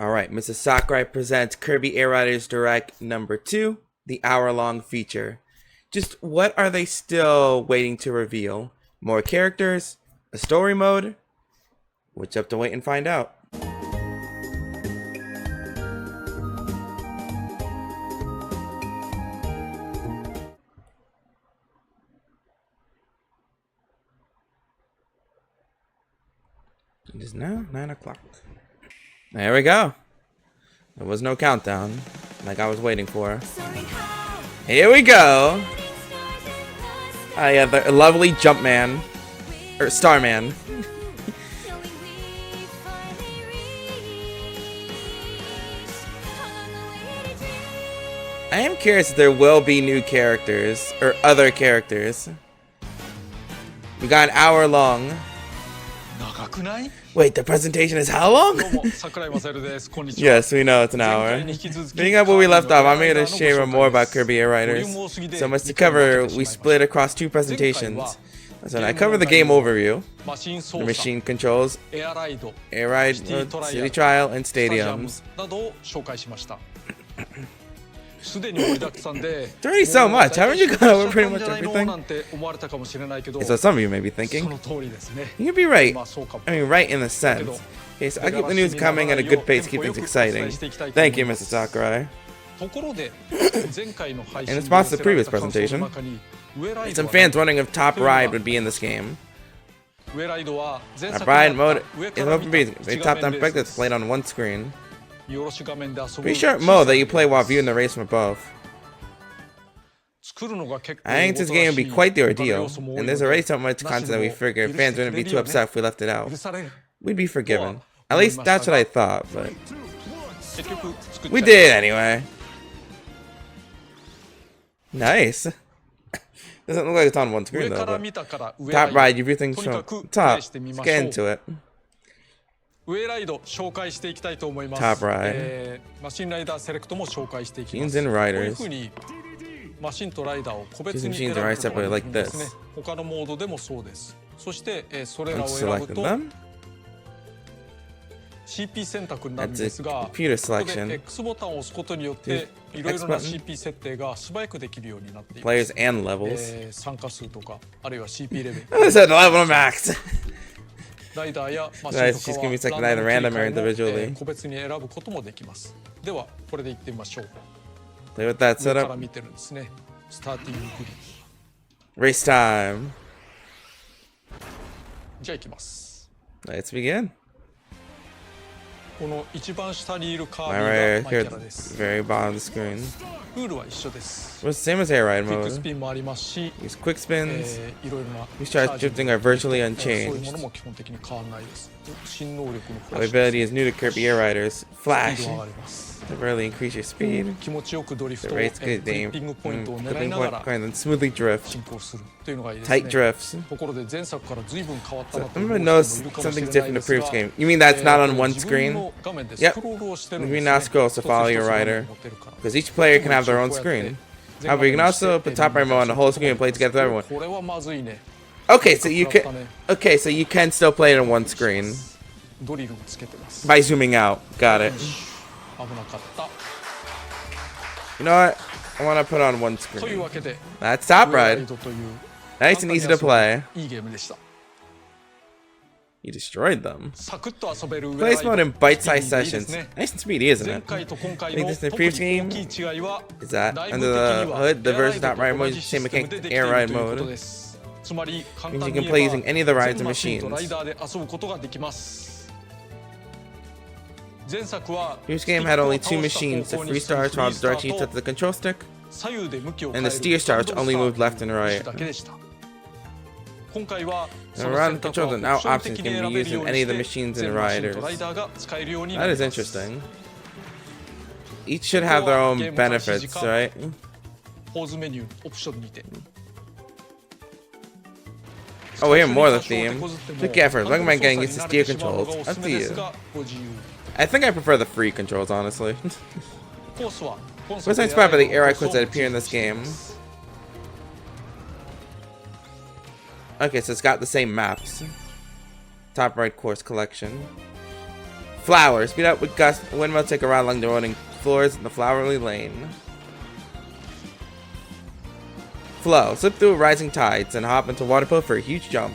Alright, Mrs. Sakurai presents Kirby Air Riders Direct number 2, the hour-long feature. Just what are they still waiting to reveal? More characters? A story mode? We'll just have to wait and find out. It is now 9 o'clock. There we go. There was no countdown, like I was waiting for. Here we go. Oh yeah, the lovely Jumpman. Or Starman. I am curious if there will be new characters, or other characters. We got an hour long. Wait, the presentation is how long? Yes, we know it's an hour. Picking up where we left off, I'm here to share more about Kirby Air Riders. So much to cover, we split across 2 presentations. So I cover the game overview, the machine controls, air ride, city trial, and stadiums. It's already so much. Haven't you gone over pretty much everything? So some of you may be thinking, you could be right. I mean, right in a sense. Okay, so I keep the news coming at a good pace, keep things exciting. Thank you, Mr. Sakurai. In response to the previous presentation, some fans wondering if Top Ride would be in this game. Top Ride mode is open basic. They top-down perspective that's played on one screen. Pretty short mode that you play while viewing the race from above. I think this game would be quite the ordeal, and there's already so much content that we figured fans wouldn't be too upset if we left it out. We'd be forgiven. At least that's what I thought, but we did anyway. Nice. Doesn't look like it's on one screen though, but Top Ride, you view things from top. Let's get into it. Top Ride. Machines and riders. Choosing machines and riders separately like this. Once selected them. That's a computer selection. X button. Players and levels. I said level max. Nice, she's gonna be selected either random or individually. Play with that setup. Race time. Let's begin. Alright, here at the very bottom of the screen. It's the same as air ride mode. These quick spins, these charge drifting are virtually unchanged. The ability is new to Kirby Air Riders. Flash. Temporarily increase your speed. The rate's good aim. Clipping point coins and smoothly drift. Tight drifts. So I'm gonna notice something's different in the previous game. You mean that's not on one screen? Yep. You mean now scrolls to follow your rider. Because each player can have their own screen. However, you can also put Top Ride mode on the whole screen and play together with everyone. Okay, so you can. Okay, so you can still play it on one screen by zooming out. Got it. You know what? I want to put on one screen. That's Top Ride. Nice and easy to play. You destroyed them. Play this mode in bite-sized sessions. Nice and speedy, isn't it? I think this in the previous game is that under the hood, the version of Top Ride mode is the same mechanic as air ride mode. Means you can play using any of the rides and machines. Previous game had only 2 machines, the free star while the direction you took the control stick, and the steer star which only moved left and right. Around controls and now options can be used in any of the machines and riders. That is interesting. Each should have their own benefits, right? Oh, we have more of the theme. Quick effort. Recommend getting used to steer controls. Up to you. I think I prefer the free controls, honestly. Was inspired by the air ride quits that appear in this game. Okay, so it's got the same maps. Top Ride course collection. Flower. Speed up with gust. Windmill. Take a ride along the rolling floors in the flowery lane. Flow. Slip through rising tides and hop into water pool for a huge jump.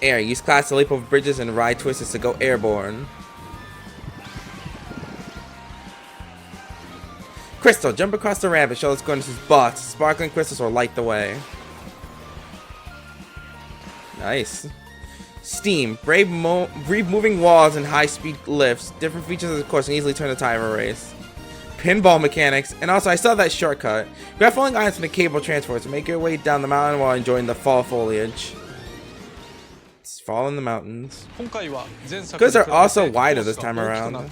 Air. Use class to leap over bridges and ride twisters to go airborne. Crystal. Jump across the ramp and show us going to his box. Sparkling crystals will light the way. Nice. Steam. Brave moving walls and high-speed lifts. Different features of the course can easily turn the tide of a race. Pinball mechanics. And also, I saw that shortcut. Grab falling items from the cable transports and make your way down the mountain while enjoying the fall foliage. It's fall in the mountains. Goods are also wider this time around.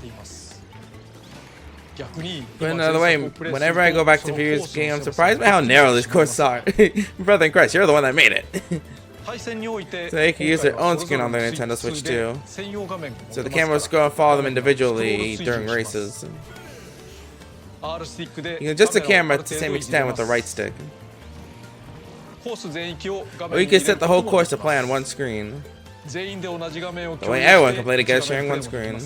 Put another way, whenever I go back to previous game, I'm surprised by how narrow these courses are. Brother in Christ, you're the one that made it. So they can use their own screen on their Nintendo Switch too. So the camera will scroll and follow them individually during races. You can adjust the camera to the same extent with the right stick. Or you can set the whole course to play on one screen. The way everyone can play together sharing one screen.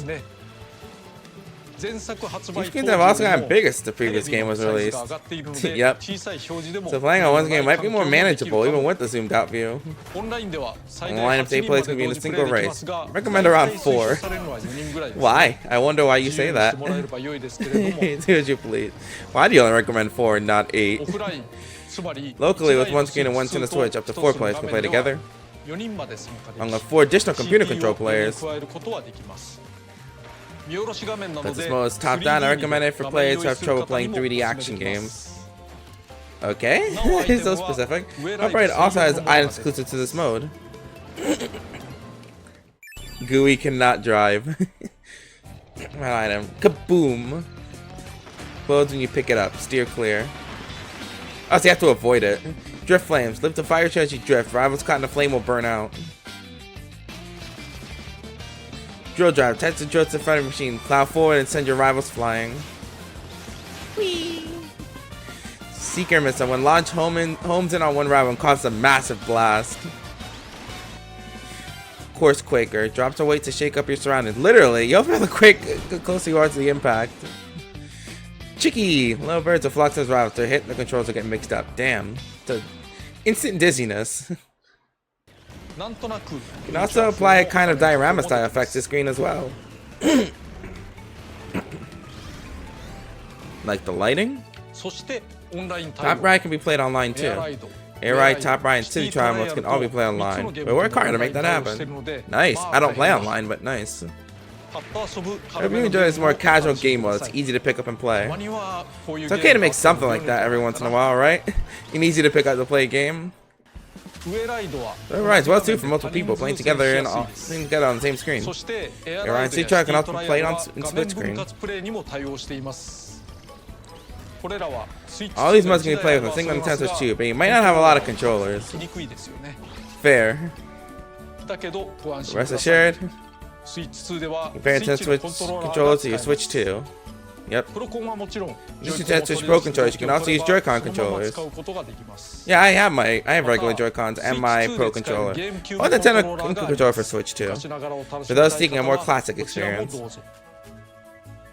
These screens have also gotten bigger since the previous game was released. Yep. So playing on one game might be more manageable even with the zoomed out view. Online up to 8 players can be in a single race. Recommend around 4. Why? I wonder why you say that. Do as you please. Why do you only recommend 4 and not 8? Locally, with one screen and one Nintendo Switch, up to 4 players can play together. Along with 4 additional computer control players. But this mode is top down. I recommend it for players who have trouble playing 3D action games. Okay, so specific. Upgrade also has items exclusive to this mode. Gooey cannot drive. What item? Kaboom! Explodes when you pick it up. Steer clear. Oh, so you have to avoid it. Drift flames. Lift the fire charge you drift. Rivals caught in the flame will burn out. Drill drive. Attach the drill to the front of the machine. Plow forward and send your rivals flying. Whee! Seeker missile. When launch homes in on one rival and causes a massive blast. Course Quaker. Drops a weight to shake up your surroundings. Literally, you'll feel the quake closer you are to the impact. Chicky. Little birds will flock to his rivals. They're hit, the controls will get mixed up. Damn. It's instant dizziness. You can also apply a kind of diorama style effect to the screen as well. Like the lighting? Top Ride can be played online too. Air Ride, Top Ride, and City Trial modes can all be played online. But work hard to make that happen. Nice. I don't play online, but nice. I hope you enjoy this more casual game mode. It's easy to pick up and play. It's okay to make something like that every once in a while, right? An easy to pick up to play game. Air Rides well too for multiple people playing together and on the same screen. Air Ride City Trial can also be played on split screen. All these modes can be played with a single Nintendo Switch too, but you might not have a lot of controllers. Fair. Rest assured, compare Nintendo Switch controller to your Switch 2. Yep. Use Nintendo Switch Pro controllers. You can also use Joy-Con controllers. Yeah, I have regular Joy-Cons and my Pro controller. Or Nintendo controller for Switch 2. For those seeking a more classic experience.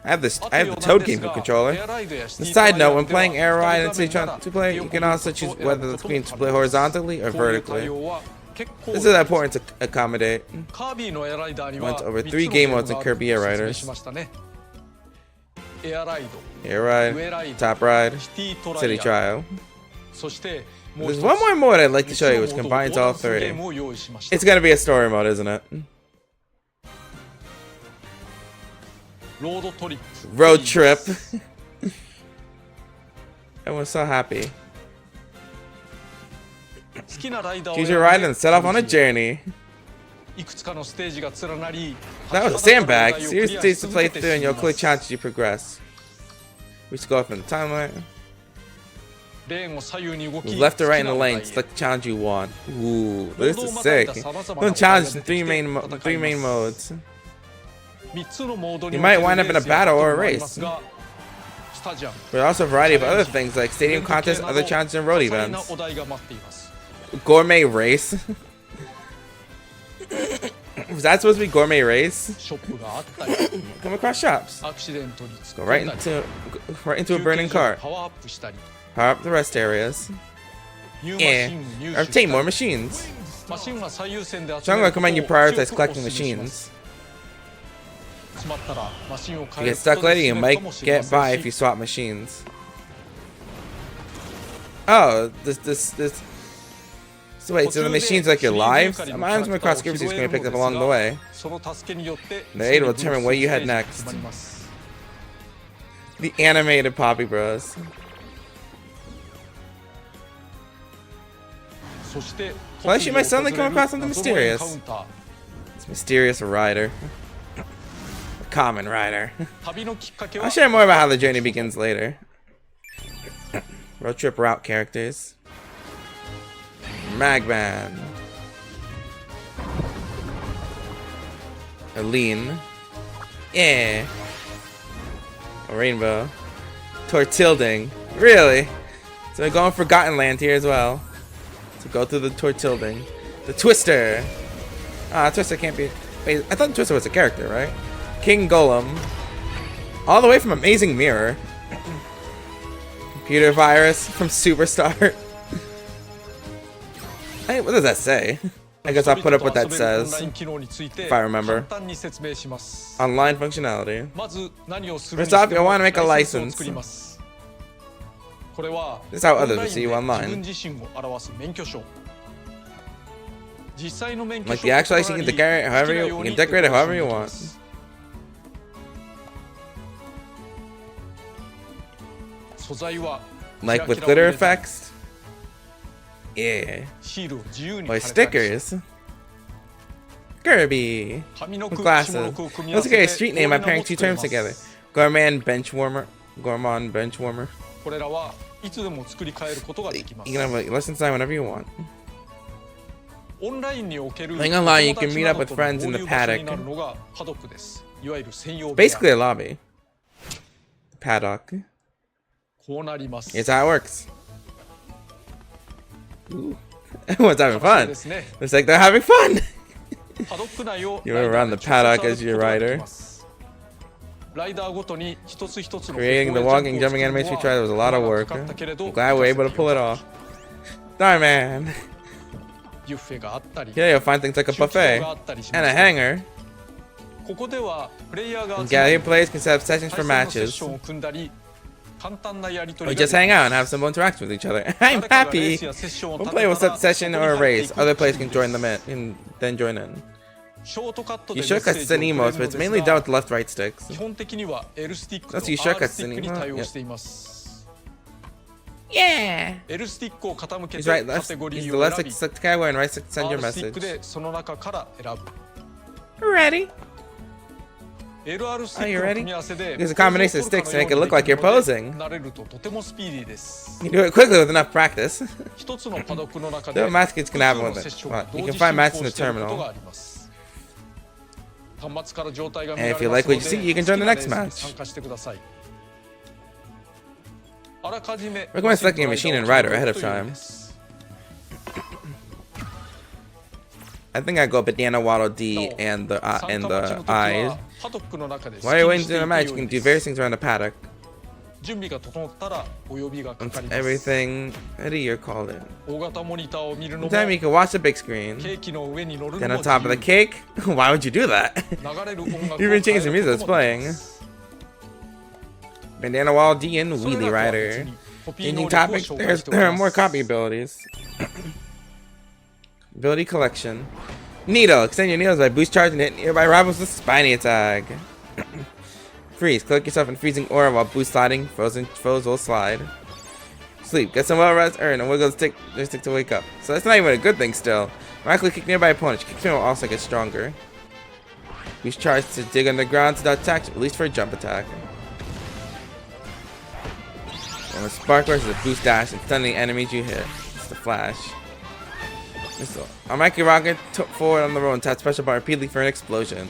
I have the Toad GameCube controller. A side note, when playing Air Ride and City Trial to play, you can also choose whether the screen to play horizontally or vertically. This is important to accommodate. Went over 3 game modes in Kirby Air Riders. Air Ride, Top Ride, City Trial. There's one more mode I'd like to show you which combines all 3. It's gonna be a story mode, isn't it? Road trip. Everyone's so happy. Choose your ride and set off on a journey. That was a sandbag. Series stages to play through and you'll click challenge as you progress. We just go up in the timeline. Move left or right in the lane. Select the challenge you want. Ooh, this is sick. One challenge in 3 main modes. You might wind up in a battle or a race. There are also a variety of other things like stadium contests, other challenges, and road events. Gourmet race. Was that supposed to be gourmet race? Come across shops. Go right into a burning cart. Power up the rest areas. Yeah. Obtain more machines. So I'm gonna recommend you prioritize collecting machines. If you get stuck later, you might get by if you swap machines. Oh, this. So wait, so the machines like your lives? I'm gonna across Kirby's screen picked up along the way. The aid will determine where you head next. The animated Poppy Bros. Well, I might suddenly come across something mysterious. It's mysterious rider. A common rider. I'll share more about how the journey begins later. Road trip route characters. Magman. Aline. Yeah. A rainbow. Tortilding. Really? So we're going Forgotten Land here as well. So go through the Tortilding. The Twister. Ah, Twister can't be. Wait, I thought Twister was a character, right? King Golem. All the way from Amazing Mirror. Computer virus from Superstar. Hey, what does that say? I guess I'll put up what that says, if I remember. Online functionality. First off, you'll want to make a license. This is how others will see you online. Like the actual license, you can decorate it however you want. Like with glitter effects. Yeah. Or stickers. Kirby. With glasses. Let's get a street name by pairing two terms together. Gourmand bench warmer. Gourmand bench warmer. You can have a lesson sign whenever you want. Playing online, you can meet up with friends in the paddock. Basically a lobby. Paddock. Here's how it works. Ooh. Everyone's having fun. Looks like they're having fun. You're around the paddock as your rider. Creating the walking, jumping animation we tried was a lot of work. I'm glad we were able to pull it off. Darn man. Here you'll find things like a buffet and a hangar. Here players can set up sessions for matches. Or just hang out and have simple interactions with each other. I'm happy! One player will set a session or a race. Other players can join them in and then join in. Use shortcuts and emotes, but it's mainly done with the left-right sticks. Let's use shortcuts and emotes. Yeah! Use right, left, use the left stick to select the category and right stick to send your message. Ready? Are you ready? Use a combination of sticks to make it look like you're posing. You can do it quickly with enough practice. There are match kids can happen with it. You can find matches in the terminal. And if you like what you see, you can join the next match. Recommend selecting a machine and rider ahead of time. I think I go Banana Waddle D and the eyes. While you're waiting to do the match, you can do various things around the paddock. Once everything ready, you're called in. Anytime you can watch the big screen. Then on top of the cake? Why would you do that? You even change the music that's playing. Banana Waddle D and Wheelie Rider. Changing topic, there are more copy abilities. Ability collection. Needle. Extend your needles by boost charging it nearby rivals with spiny attack. Freeze. Click yourself in freezing aura while boost sliding. Foes will slide. Sleep. Get some well rest earn and wiggle the stick to wake up. So that's not even a good thing still. Miraculously kick nearby opponents. Kick will also get stronger. Boost charge to dig underground to dodge attacks, at least for a jump attack. And with Spark Burst is a boost dash and stun the enemies you hit. It's the flash. Missile. I'll make your rocket forward on the road and tap special bar repeatedly for an explosion.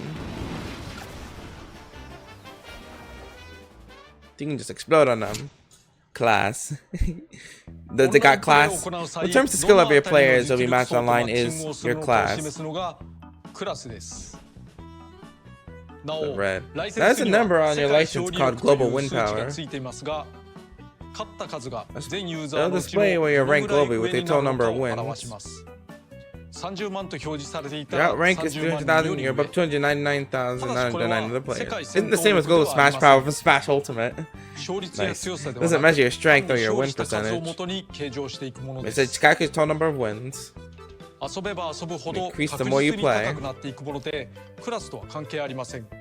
You can just explode on them. Class. They got class. What terms to skill up your players will be matched online is your class. The red. That's a number on your license called Global Wind Power. They'll display where you're ranked globally with a total number of wins. Your outrank is 300,000, you're above 299,990 other players. Isn't the same as Global Smash Power for Smash Ultimate. Nice. Doesn't measure your strength or your win percentage. It says Skyka's total number of wins. Increase the more you play.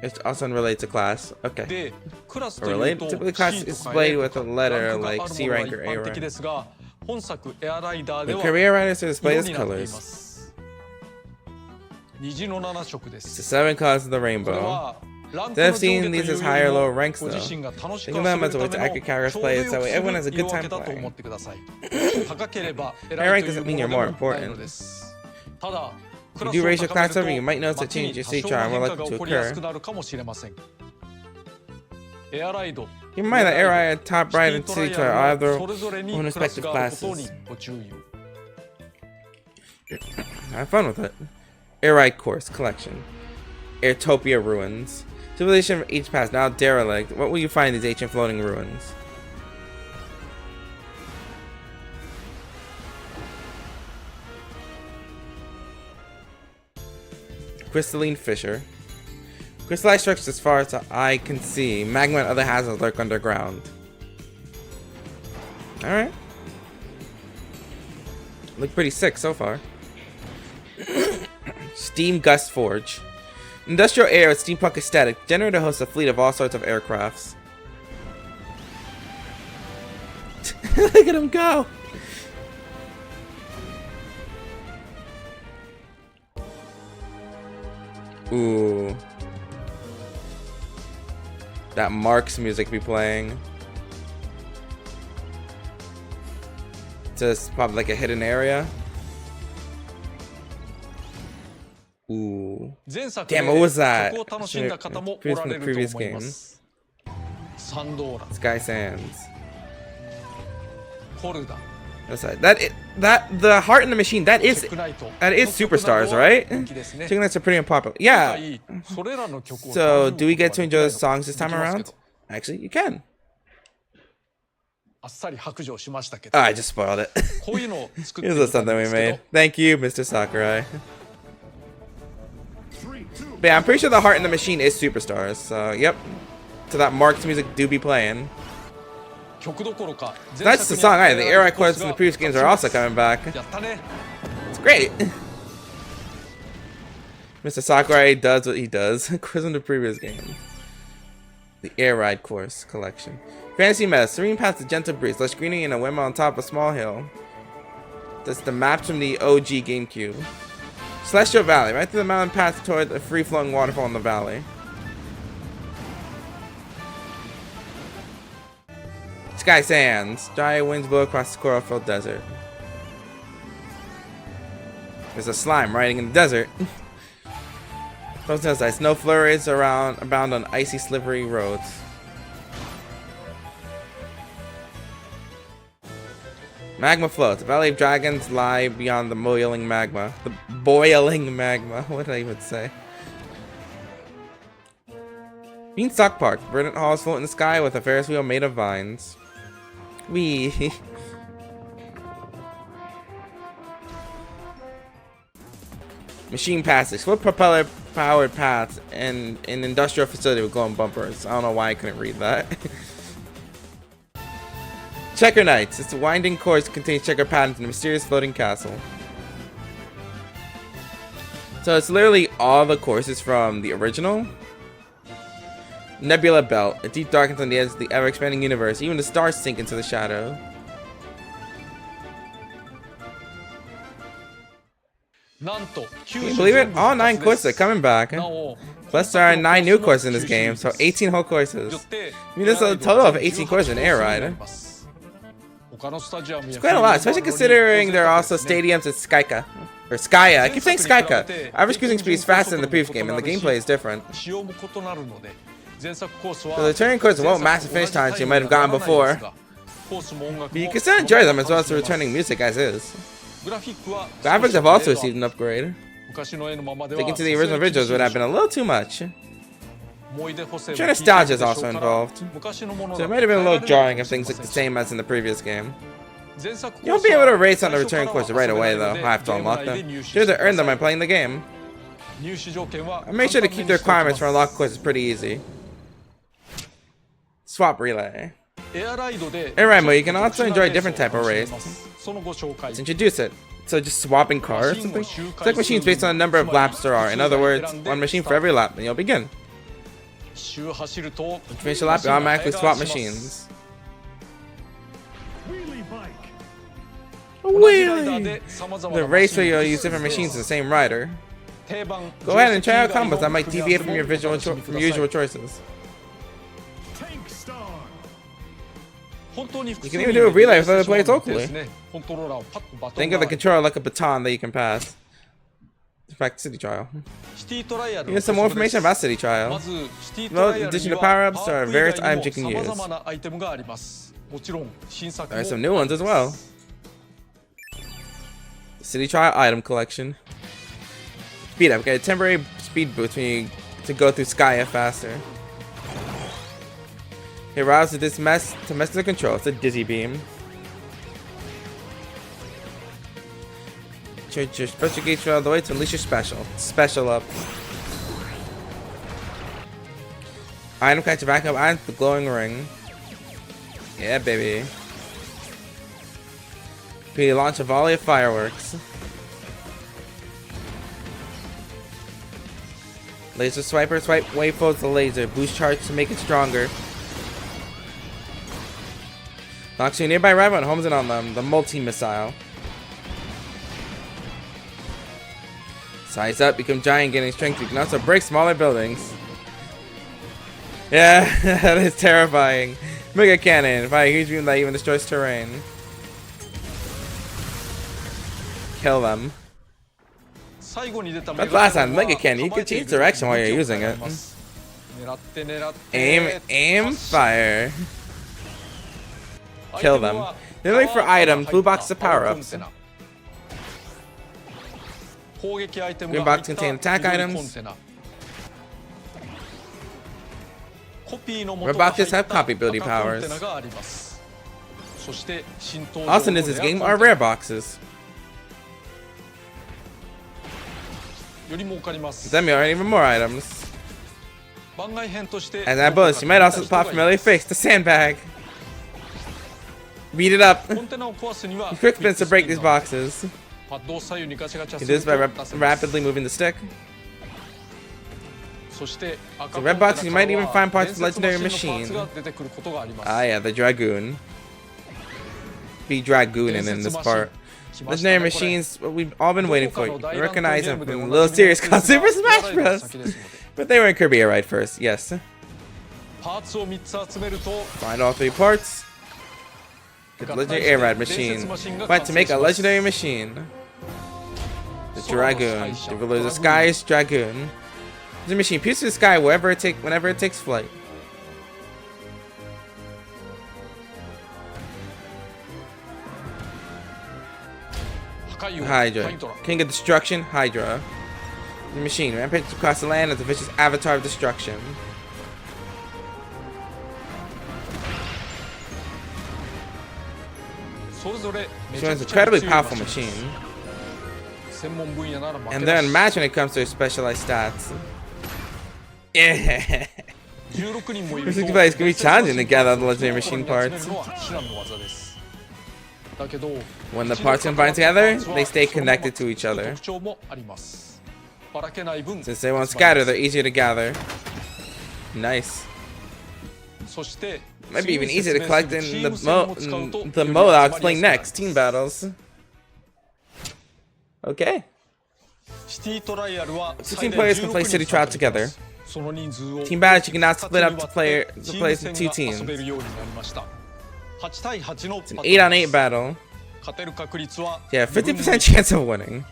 It's also unrelated to class. Okay. Related? Typically class is displayed with a letter like C rank or A rank. The Kirby Air Riders are displayed as colors. It's the 7 colors of the rainbow. Instead of seeing these as higher or lower ranks though, think of them as a way to accurate characters play so everyone has a good time playing. Higher rank doesn't mean you're more important. If you do raise your class over, you might notice a change in your state chart more likely to occur. Keep in mind that Air Rider, Top Rider, and City Tour all have their own respective classes. Have fun with it. Air Ride Course Collection. Airtopia Ruins. Civilization of each past, now derelict. What will you find in these ancient floating ruins? Crystalline Fissure. Crystallized structures as far as the eye can see. Magma and other hazards lurk underground. Alright. Look pretty sick so far. Steam Gust Forge. Industrial air with steampunk aesthetic. Generator hosts a fleet of all sorts of aircrafts. Look at him go! Ooh. That Marx music be playing. Just probably like a hidden area. Ooh. Damn, what was that? From the previous game. Sky Sands. That the heart in the machine, that is Superstars, right? I think that's a pretty unpopular. Yeah. So do we get to enjoy the songs this time around? Actually, you can. Oh, I just spoiled it. Here's the something we made. Thank you, Mr. Sakurai. But yeah, I'm pretty sure the heart in the machine is Superstars. So yep. So that Marx music do be playing. That's the song. The air ride chords in the previous games are also coming back. It's great. Mr. Sakurai does what he does. Quiz in the previous game. The air ride course collection. Fantasy meta. Serene path to gentle breeze. Lush greenery and a windmill on top of a small hill. That's the maps from the OG GameCube. Celestial Valley. Right through the mountain path toward a free-flowing waterfall in the valley. Sky Sands. Dry winds blow across the coral-filled desert. There's a slime riding in the desert. Frozen ice. Snow flurries abound on icy, slippery roads. Magma floats. The Valley of Dragons lie beyond the boiling magma. The boiling magma. What did I even say? Beanstalk Park. Verdant halls float in the sky with a Ferris wheel made of vines. Wee. Machine passage. Split propeller powered paths and an industrial facility with glowing bumpers. I don't know why I couldn't read that. Checker Knights. It's a winding course that contains checker patterns in a mysterious floating castle. So it's literally all the courses from the original. Nebula Belt. A deep darkness on the edge of the ever-expanding universe. Even the stars sink into the shadow. Can you believe it? All 9 courses are coming back. Plus there are 9 new courses in this game, so 18 whole courses. I mean, there's a total of 18 courses in Air Ride. It's quite a lot, especially considering there are also stadiums at Skyka. Or Skya. I keep saying Skyka. Average cruising speed is faster than the previous game, and the gameplay is different. So the returning courses won't match the finish times you might have gotten before. But you can still enjoy them as well as the returning music as is. Graphics have also received an upgrade. Sticking to the original videos would have been a little too much. Sure, nostalgia is also involved, so it might have been a little jarring if things look the same as in the previous game. You won't be able to race on the return courses right away though. I have to unlock them. You have to earn them by playing the game. I made sure to keep the requirements for unlock courses pretty easy. Swap relay. Air ride mode, you can also enjoy a different type of race. Let's introduce it. So just swapping cars or something? Select machines based on the number of laps there are. In other words, one machine for every lap, and you'll begin. Once you finish a lap, you automatically swap machines. Wheelie! The race where you'll use different machines in the same rider. Go ahead and try out combos that might deviate from your usual choices. You can even do a relay with other players locally. Think of the controller like a baton that you can pass. In fact, City Trial. Here's some more information about City Trial. Well, in addition to power-ups, there are various items you can use. There are some new ones as well. City Trial item collection. Speed up. Get a temporary speed boost to go through Skya faster. It allows to mess with the control. It's a dizzy beam. Change your special gauge throughout the way to unleash your special up. Item catch your backup item, the glowing ring. Yeah, baby. Be launch a volley of fireworks. Laser swiper, swipe wave folds the laser. Boost charge to make it stronger. Knocks you nearby rival and homes in on them. The multi-missile. Size up, become giant, gaining strength. You can also break smaller buildings. Yeah, that is terrifying. Mega cannon. Fire a huge beam that even destroys terrain. Kill them. But last time, Mega Cannon, you can change direction while you're using it. Aim, fire. Kill them. Then wait for items, blue boxes of power-ups. Green box contain attack items. Red boxes have copy ability powers. Also in this game are rare boxes. Then there are even more items. As that bonus, you might also spot familiar face, the sandbag. Beat it up. Use quick spins to break these boxes. You can do this by rapidly moving the stick. The red box, you might even find parts of the legendary machine. Ah yeah, the Dragoon. Be Dragooning in this part. Legendary machines, what we've all been waiting for. You recognize them from a little series called Super Smash Bros. But they were in Kirby Air Ride first, yes. Find all 3 parts. Get the legendary air ride machine. But to make a legendary machine. The Dragoon. The ruler of the skies, Dragoon. The machine pierces the sky whenever it takes flight. Hydra. King of Destruction, Hydra. The machine rampages across the land as a vicious avatar of destruction. She is an incredibly powerful machine. And they're unmatched when it comes to their specialized stats. Yeah. This device can be challenging to gather the legendary machine parts. When the parts combine together, they stay connected to each other. Since they won't scatter, they're easier to gather. Nice. Might be even easier to collect in the mode I'll explain next, team battles. Okay. 16 players can play City Trial together. Team battles, you can now split up the players in 2 teams. It's an 8-on-8 battle. Yeah, 50% chance of winning.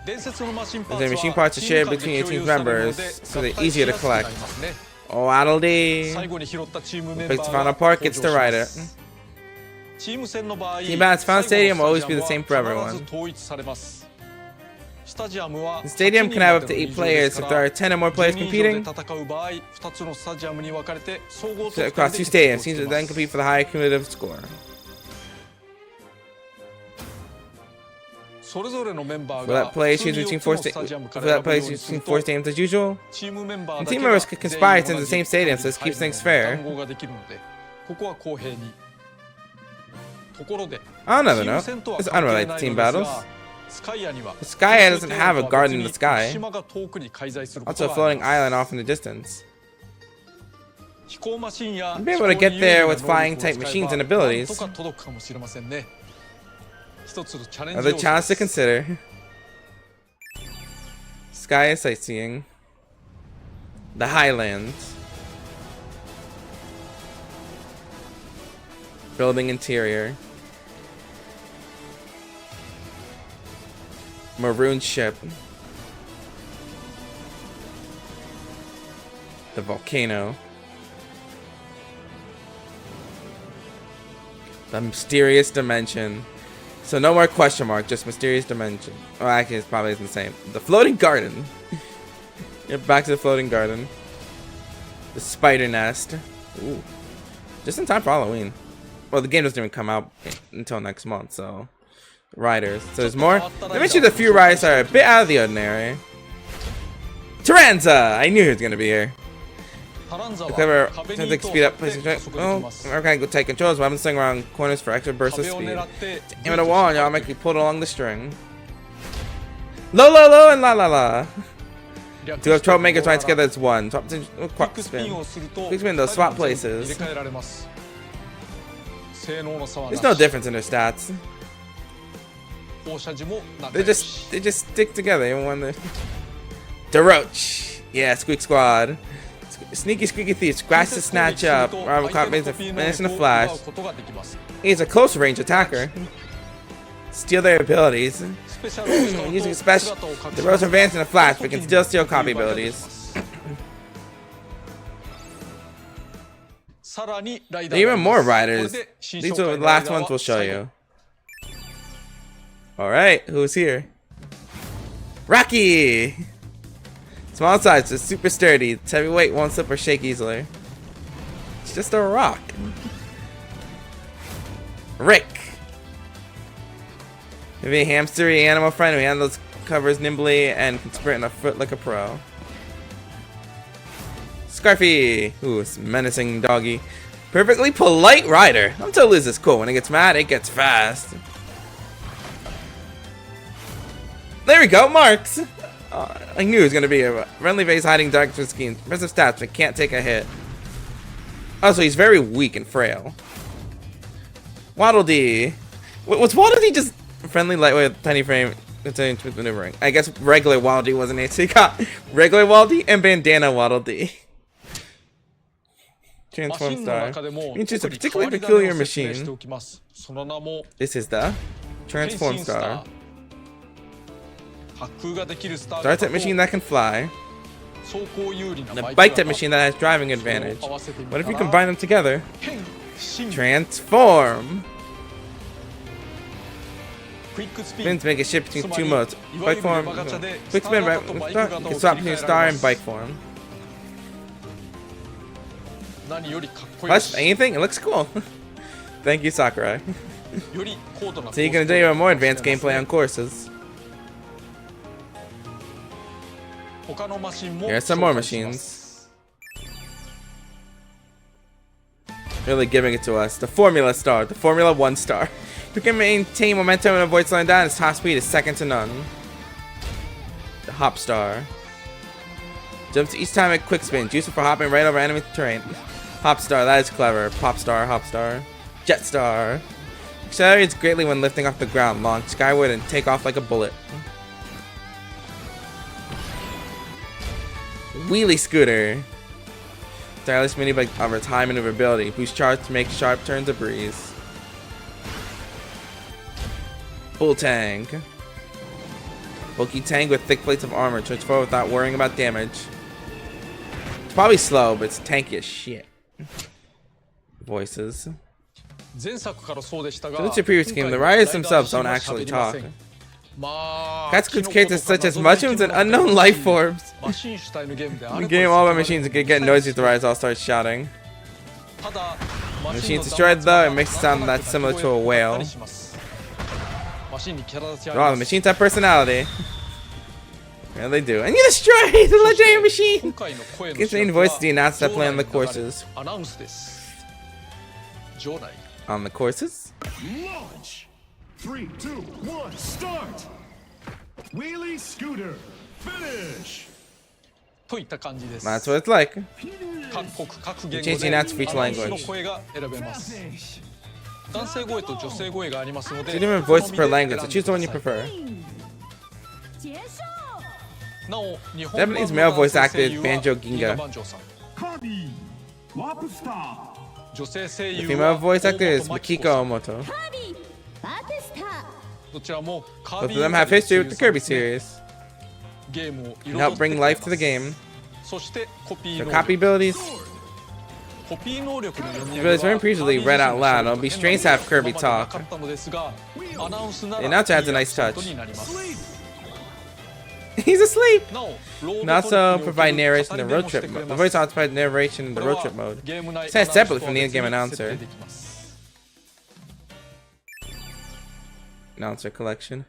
The machine parts are shared between your team's members, so they're easier to collect. Oh, Addledy. Who picks the final part gets the rider. Team battles, final stadium will always be the same for everyone. The stadium can have up to 8 players if there are 10 or more players competing. So across 2 stadiums, teams will then compete for the higher cumulative score. Will that play choose between 4 stadiums as usual? And team members could conspire to the same stadium, so this keeps things fair. Oh, no, it's unrelated to team battles. The Sky doesn't have a garden in the sky. Also a floating island off in the distance. You'll be able to get there with flying type machines and abilities. Another challenge to consider. Sky is sightseeing. The Highlands. Building interior. Maroon ship. The volcano. The mysterious dimension. So no more question mark, just mysterious dimension. Oh, actually, it's probably isn't the same. The floating garden. Get back to the floating garden. The spider nest. Ooh. Just in time for Halloween. Well, the game doesn't even come out until next month, so. Riders. So there's more. Let me mention the few riders are a bit out of the ordinary. Taranza! I knew he was going to be here. The clever tactic speed up. Oh, okay, go take controls. Weapons swing around corners for extra burst of speed. Aim at a wall and y'all make me pull it along the string. Lo, and la. 2 of troublemakers right together as one. Top quick spin. Quick spin, they'll swap places. There's no difference in their stats. They just stick together even when they. Deroach. Yeah, Squeak Squad. Sneaky Squeaky Thief, scratch to snatch up. Rival cop makes a finish in a flash. He's a close range attacker. Steal their abilities. Using special, the rows advance in a flash, but can still steal copy abilities. There are even more riders. These are the last ones we'll show you. Alright, who's here? Rocky! Small size, just super sturdy. It's heavyweight, won't slip or shake easily. It's just a rock. Rick. Maybe a hamstery animal friend who handles covers nimbly and can sprint in a foot like a pro. Scarfy. Ooh, it's menacing doggy. Perfectly polite rider. I'm told Liz is cool. When it gets mad, it gets fast. There we go, Marks. I knew it was going to be a friendly face hiding dark schemes. Impressive stats, but can't take a hit. Also, he's very weak and frail. Waddle Dee. Was Waddle Dee just friendly, lightweight, tiny frame, continuing smooth maneuvering? I guess regular Waddle Dee wasn't it. So you got regular Waddle Dee and bandana Waddle Dee. Transform star. You can choose a particularly peculiar machine. This is the Transform star. Star type machine that can fly. The bike type machine that has driving advantage. What if you combine them together? Transform. Spins make a shift between 2 modes. Bike form. Quick spin. You can swap between star and bike form. Plus anything, it looks cool. Thank you, Sakurai. So you can do more advanced gameplay on courses. Here are some more machines. Really giving it to us. The Formula Star, the Formula 1 star. You can maintain momentum and avoid slowing down. Its top speed is second to none. The Hop Star. Jumps each time at quick spin. Useful for hopping right over enemy terrain. Hop Star, that is clever. Pop Star, Hop Star. Jet Star. Accelerates greatly when lifting off the ground. Launch skyward and take off like a bullet. Wheelie Scooter. Stylish mini bike offers high maneuverability. Boost charge to make sharp turns a breeze. Full tank. Bulky tank with thick plates of armor. Charge forward without worrying about damage. It's probably slow, but it's tanky as shit. Voices. So that's your previous game. The riders themselves don't actually talk. Katsuku's characters such as mushrooms and unknown life forms. The game all about machines and get noisy if the riders all start shouting. When machines destroyed though, it makes a sound that's similar to a whale. Oh, the machines have personality. Yeah, they do. And you destroyed the legendary machine! Contain voices the announcers that play on the courses. On the courses? Launch! 3, 2, 1, start! Wheelie scooter, finish! That's what it's like. You change the announcer for each language. 2 different voices per language, so choose the one you prefer. Japanese male voice actor is Banjo Ginga. The female voice actor is Makiko Omoto. Both of them have history with the Kirby series and help bring life to the game. Their copy abilities. The abilities very previously read out loud. It'll be strange to have Kirby talk. The announcer has a nice touch. He's asleep! And also provide narration in the road trip mode. The voice also provides narration in the road trip mode. It's set separately from the in-game announcer. Announcer collection.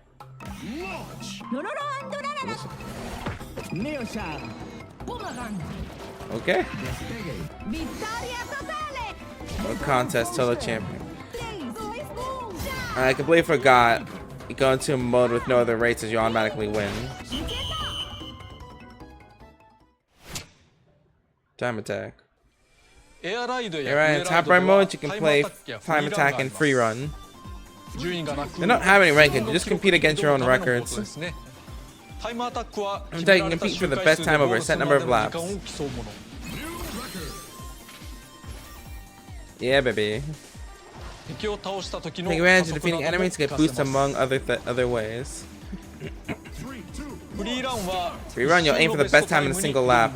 Okay. No contest, total champion. I completely forgot. You go into a mode with no other races, you automatically win. Time attack. Alright, in top right mode, you can play time attack and free run. They don't have any rankings, you just compete against your own records. Time attack, you can compete for the best time over a set number of laps. Yeah, baby. Take advantage of defeating enemies to get boosts among other ways. Free run, you'll aim for the best time in a single lap.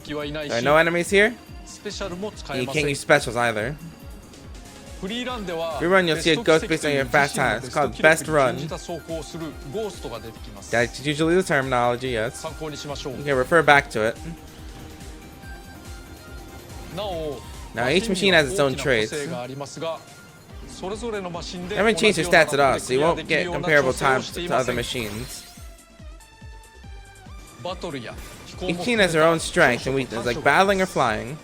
There are no enemies here. And you can't use specials either. Free run, you'll see a ghost based on your fast time. It's called best run. That's usually the terminology, yes. You can refer back to it. Now each machine has its own traits. They haven't changed their stats at all, so you won't get comparable times to other machines. Each machine has their own strength and weakness, like battling or flying.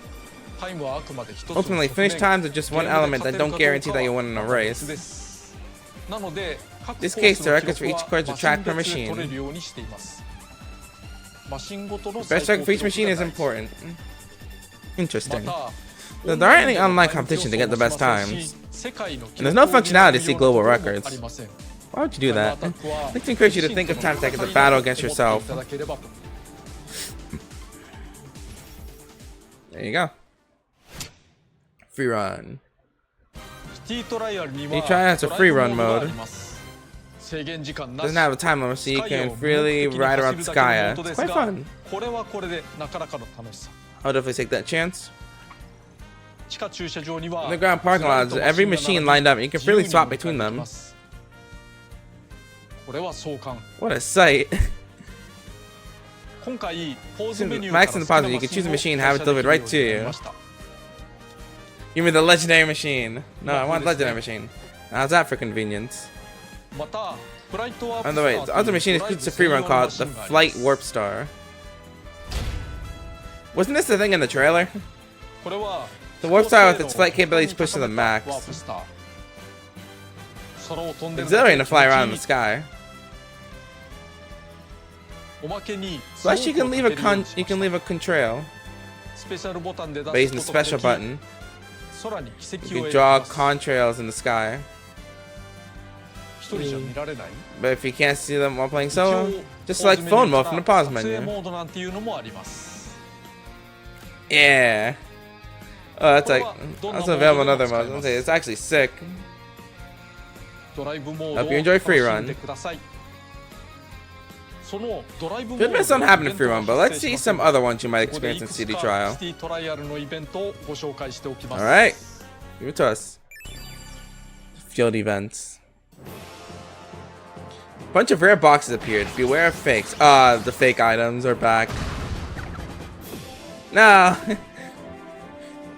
Ultimately, finish times are just one element that don't guarantee that you win in a race. In this case, the records for each course are tracked per machine. The best record for each machine is important. Interesting. So there aren't any online competition to get the best times. And there's no functionality to see global records. Why would you do that? I'd like to encourage you to think of time attack as a battle against yourself. There you go. Free run. Each try has a free run mode. Doesn't have a time limit, so you can freely ride around the sky. It's quite fun. I'll definitely take that chance. In the ground parking lots, every machine lined up, you can freely swap between them. What a sight. Max in the positive, you can choose a machine and have it delivered right to you. Give me the legendary machine. No, I want legendary machine. How's that for convenience? On the way, the other machine is a free run called the Flight Warp Star. Wasn't this the thing in the trailer? The Warp Star with its flight capabilities pushed to the max. It's exhilarating to fly around in the sky. Plus, you can leave a contrail by using the special button. You can draw contrails in the sky. But if you can't see them while playing solo, just select phone mode from the pause menu. Yeah. Oh, that's available in other modes. It's actually sick. Hope you enjoy free run. Good bits don't happen in free run, but let's see some other ones you might experience in CD trial. Alright, give it to us. Field events. Bunch of rare boxes appeared. Beware of fakes. The fake items are back. No!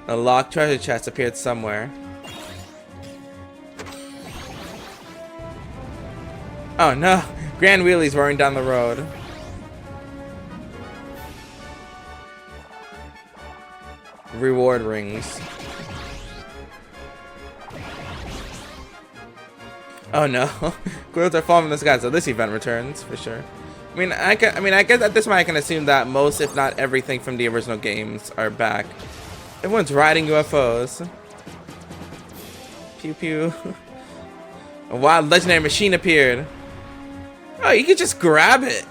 A locked treasure chest appeared somewhere. Oh no! Grand wheelies roaring down the road. Reward rings. Oh no! Clouds are falling from the sky, so this event returns for sure. I guess at this point I can assume that most, if not everything, from the original games are back. Everyone's riding UFOs. Pew pew. A wild legendary machine appeared. Oh, you could just grab it.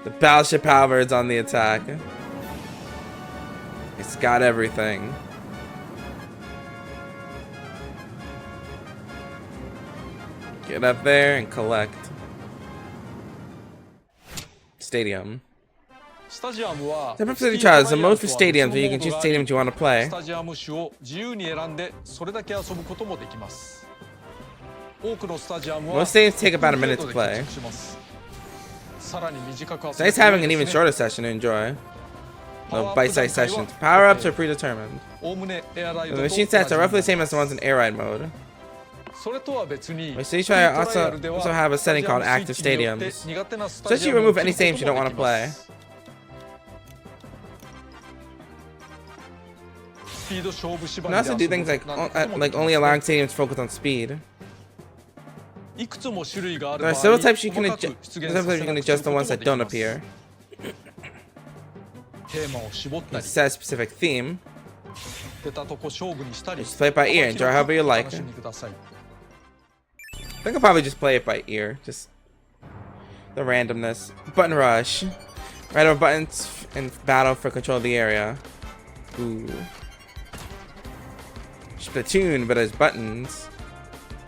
The battleship, however, is on the attack. It's got everything. Get up there and collect. Stadium. The purpose of the trial is a mode for stadiums where you can choose stadiums you want to play. Most stadiums take about a minute to play. It's nice having an even shorter session to enjoy. No bite-sized sessions. Power-ups are predetermined. The machine stats are roughly the same as the ones in air ride mode. Stage Try also have a setting called Active Stadiums. So that you remove any stadiums you don't want to play. You can also do things like only allowing stadiums to focus on speed. There are several types you can adjust the ones that don't appear. It set a specific theme. Just play it by ear, enjoy however you like. I think I'll probably just play it by ear. Just the randomness. Button rush. Right over buttons in battle for control of the area. Ooh. Splatoon, but as buttons.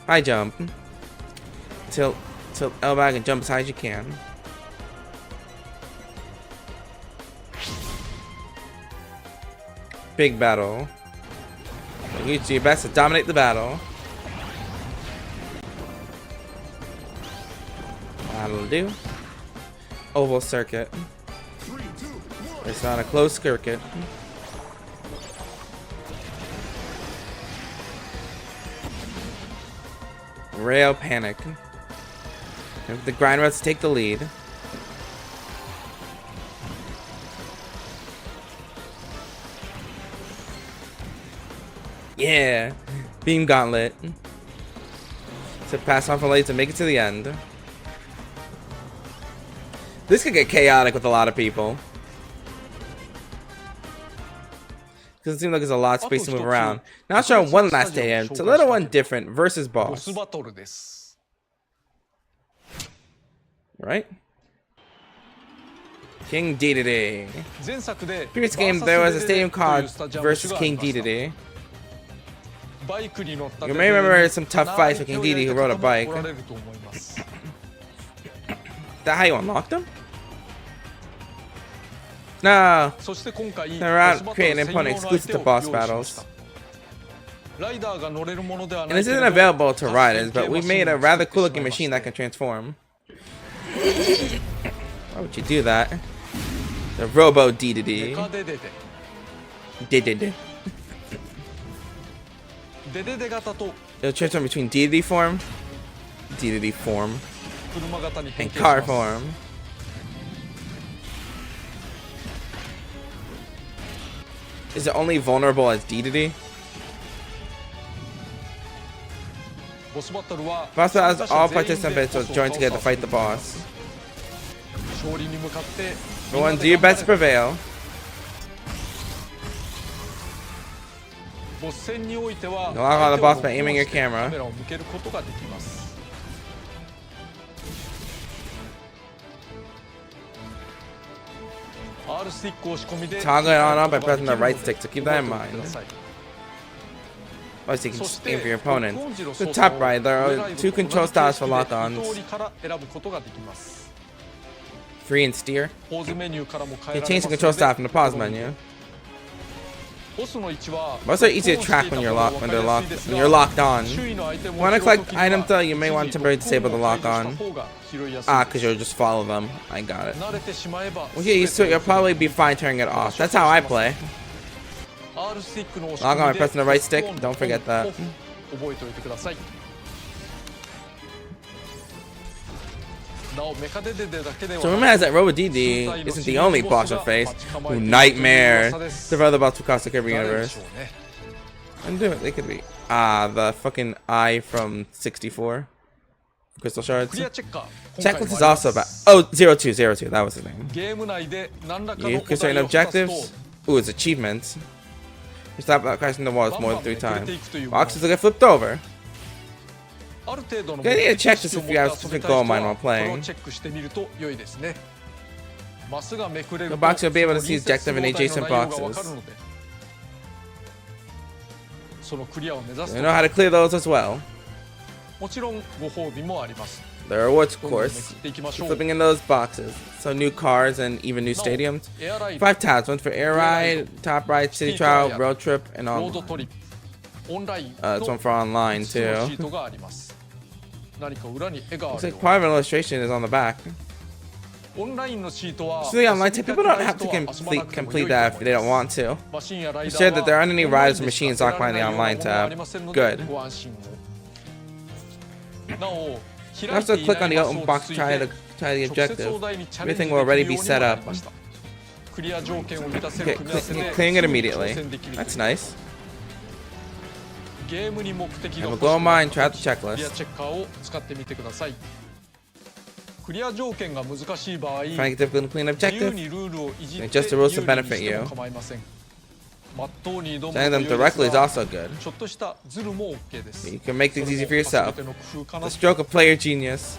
High jump. Tilt L back and jump as high as you can. Big battle. You do your best to dominate the battle. That'll do. Oval circuit. It's not a closed circuit. Rail panic. The grind routes take the lead. Yeah, beam gauntlet. To pass on for late to make it to the end. This could get chaotic with a lot of people. Because it seems like there's a lot of space to move around. Now I'll show one last stadium. It's a little one different versus boss. Right? King Dedede. Previous game there was a stadium called versus King Dedede. You may remember some tough fights with King Dedede who rode a bike. Is that how you unlocked him? No. They're out creating an opponent exclusive to boss battles. And this isn't available to riders, but we made a rather cool looking machine that can transform. Why would you do that? The Robo Dedede. Dedede. It'll transform between Dedede form, and car form. Is it only vulnerable as Dedede? Boss battles, all participants will join together to fight the boss. Everyone, do your best to prevail. Lock on the boss by aiming your camera. Toggle it on by pressing the right stick, so keep that in mind. Obviously, you can just aim for your opponent. To the top right, there are two control styles for lock-ons. Free and steer. You can change the control style from the pause menu. Most are easy to track when you're locked on. When you collect items though, you may want to temporarily disable the lock on. Because you'll just follow them. I got it. When you get used to it, you'll probably be fine turning it off. That's how I play. Lock on by pressing the right stick. Don't forget that. So remember, as that RoboDD isn't the only boss you face who nightmare the other boss across the Kirby universe. And do it, they could be. The fucking eye from 64. Crystal shards. Checklist is also about 0202, that was his name. You can certain objectives. Ooh, it's achievements. You stop crashing the walls more than 3 times. Boxes will get flipped over. You need to check to see if you have a specific goal in mind while playing. The box you'll be able to see objective and adjacent boxes. You know how to clear those as well. There are rewards, of course, for flipping in those boxes. So new cars and even new stadiums. 5 tabs, one for Air Ride, Top Ride, City Trial, Road Trip, and online. It's one for online too. Looks like part of an illustration is on the back. So the online tip, people don't have to complete that if they don't want to. Be sure that there aren't any riders or machines locked behind the online tab. Good. You also click on the open box to try the objective. Everything will already be set up. Okay, clearing it immediately. That's nice. And we'll go on mine, try out the checklist. Finding it difficult to clean objective, adjust the rules to benefit you. Sending them directly is also good. You can make things easy for yourself. The stroke of player genius.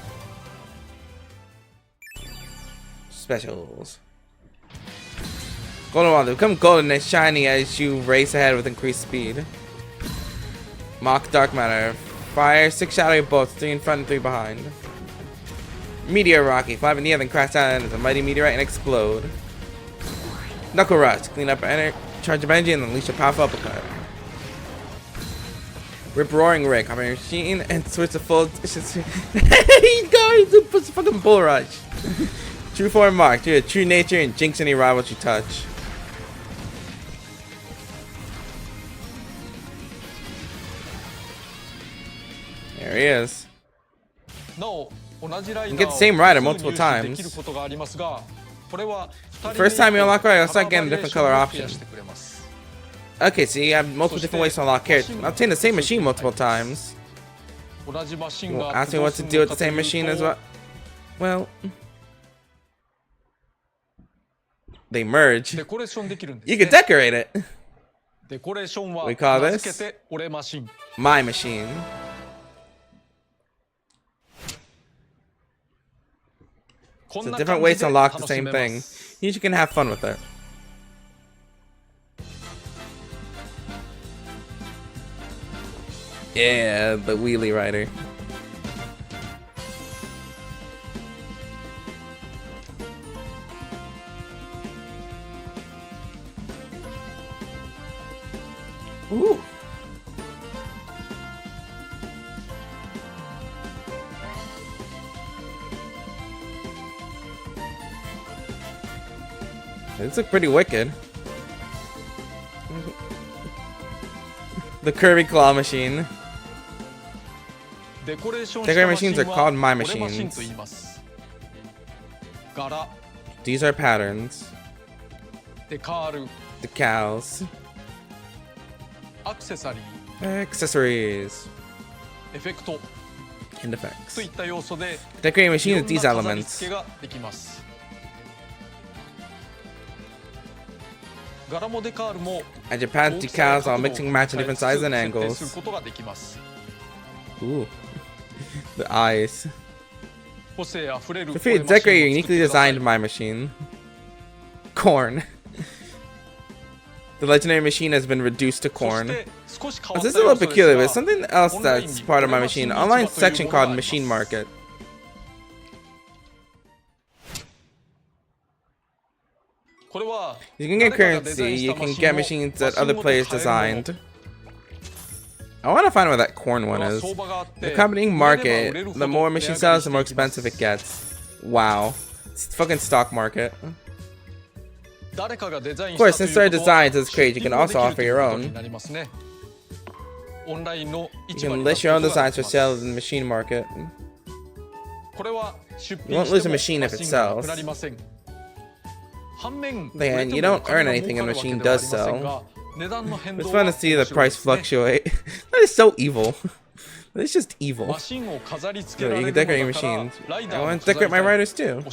Specials. Golden Wand, they become golden and shiny as you race ahead with increased speed. Mock Dark Matter. Fire 6 shadowy bolts, 3 in front and 3 behind. Meteor Rocky. 5 in the air, then crash down as a mighty meteorite and explode. Knuckle Rush. Clean up charge of energy and unleash a powerful uppercut. Rip Roaring Rig. Copy your machine and switch to full. He's going to put fucking bull rush. True form mark. You're a true nature and jinx any rivals you touch. There he is. You can get the same rider multiple times. The first time you unlock rider, you'll start getting a different color option. Okay, so you have multiple different ways to unlock characters. I'll obtain the same machine multiple times. You won't ask me what to do with the same machine as well. Well, they merge. You can decorate it. We call this my machine. So different ways to unlock the same thing. You can have fun with it. Yeah, the wheelie rider. Ooh. This looks pretty wicked. The Kirby Claw Machine. Decorating machines are called my machines. These are patterns. Decals. Accessories. And effects. Decorating machines with these elements. Add your pads, decals, all mixing and matching different sizes and angles. Ooh. The eyes. Feel free to decorate your uniquely designed my machine. Corn. The legendary machine has been reduced to corn. This is a little peculiar, but something else that's part of my machine. Online section called Machine Market. You can get currency, you can get machines that other players designed. I want to find where that corn one is. The accompanying market, the more machine sells, the more expensive it gets. Wow. It's fucking stock market. Of course, since there are designs as created, you can also offer your own. You can list your own designs for sale in the machine market. You won't lose a machine if it sells. Then you don't earn anything when a machine does sell. It's fun to see the price fluctuate. That is so evil. It's just evil. So you can decorate your machines. I want to decorate my riders too.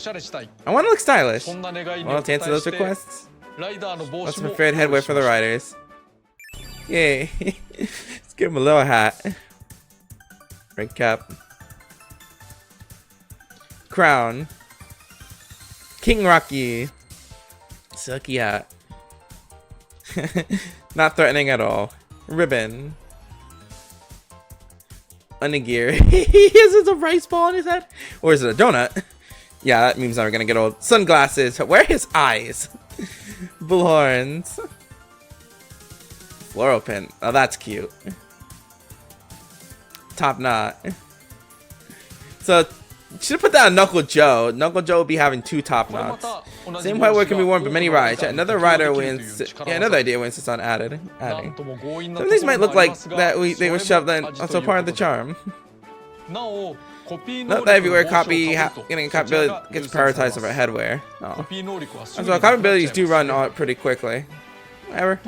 I want to look stylish. Want to answer those requests? What's the preferred headwear for the riders? Yay. Let's give him a little hat. Red cap. Crown. King Rocky. Silky hat. Not threatening at all. Ribbon. Onigiri. Is it a rice ball on his head? Or is it a donut? Yeah, that meme's never gonna get old. Sunglasses. Where are his eyes? Bullhorns. Floral pin. Oh, that's cute. Top knot. So, should have put that on Knuckle Joe. Knuckle Joe will be having 2 top knots. Same white can be worn by many rides. Another rider wins. Yeah, another idea we insist on adding. Some of these might look like that they were shoved in, also part of the charm. Not that everywhere getting a copy ability gets prioritized over headwear. Oh. As well, copy abilities do run pretty quickly. Whatever.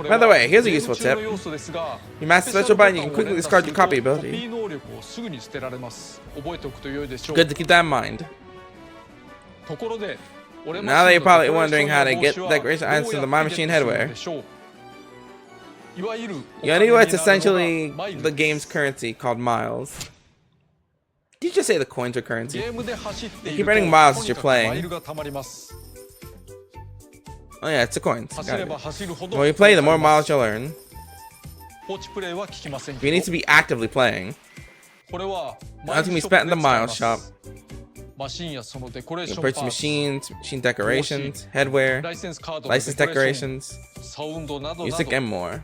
By the way, here's a useful tip. You master special button, you can quickly discard your copy ability. Good to keep that in mind. Now that you're probably wondering how to get decoration items from the My Machine headwear. You know what's essentially the game's currency called miles. Did you just say the coins are currency? You keep earning miles as you're playing. Oh yeah, it's the coins. The more you play, the more miles you'll earn. You need to be actively playing. Now can be spent in the miles shop. You can purchase machines, machine decorations, headwear, license decorations, music, and more.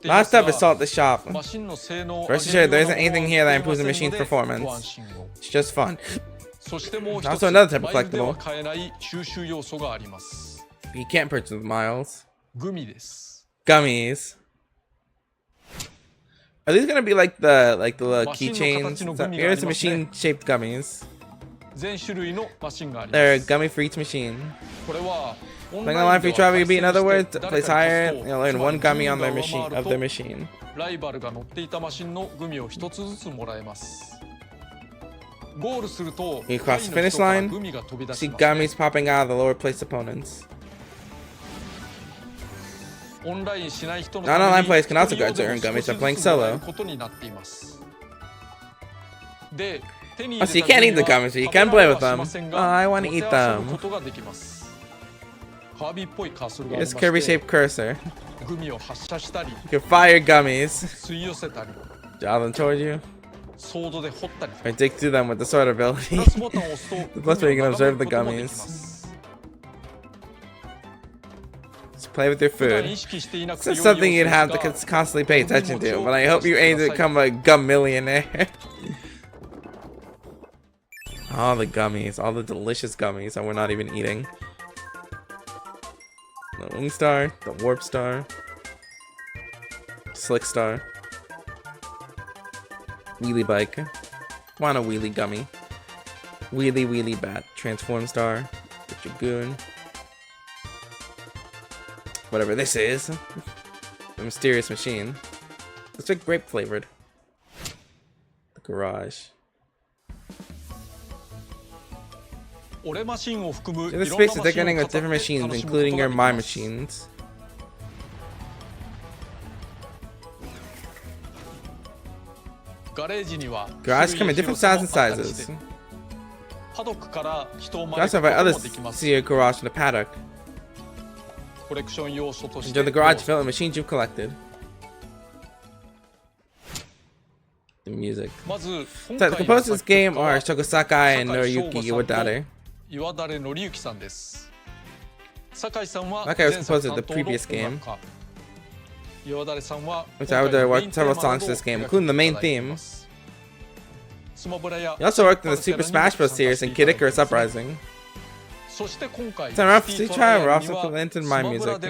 Last stuff is sold at the shop. Rest assured, there isn't anything here that improves the machine's performance. It's just fun. Also another type of collectible. But you can't purchase with miles. Gummies. Are these gonna be like the little keychains? Here's the machine-shaped gummies. They're a gummy for each machine. Playing online free travel you beat, in other words, place higher, you'll earn 1 gummy on their machine. You cross the finish line, see gummies popping out of the lower placed opponents. Non-online players can also go to earn gummies by playing solo. So you can't eat the gummies, but you can play with them. Oh, I want to eat them. Here's Kirby-shaped cursor. You can fire gummies. Draw them toward you. Or dig through them with the sword ability. Plus, you can observe the gummies. Just play with your food. This is something you'd have to constantly pay attention to, but I hope you aim to become a gum millionaire. All the gummies, all the delicious gummies that we're not even eating. The Wing Star, the Warp Star, Slick Star, Wheelie Bike, want a Wheelie Gummy, Wheelie Bat, Transform Star, the Dragoon, whatever this is, the Mysterious Machine. Looks like grape flavored. The Garage. The space is decorating with different machines, including your My Machines. Garages come in different styles and sizes. You can also invite others to see your garage in the paddock. Enjoy the garage filled with machines you've collected. The music. So the composers of this game are Shoko Sakai and Noriyuki Iwadare. Sakai was composed of the previous game. Which I would worked several songs to this game, including the main theme. He also worked in the Super Smash Bros. Series and Kid Icarus Uprising. So we're also implemented my music.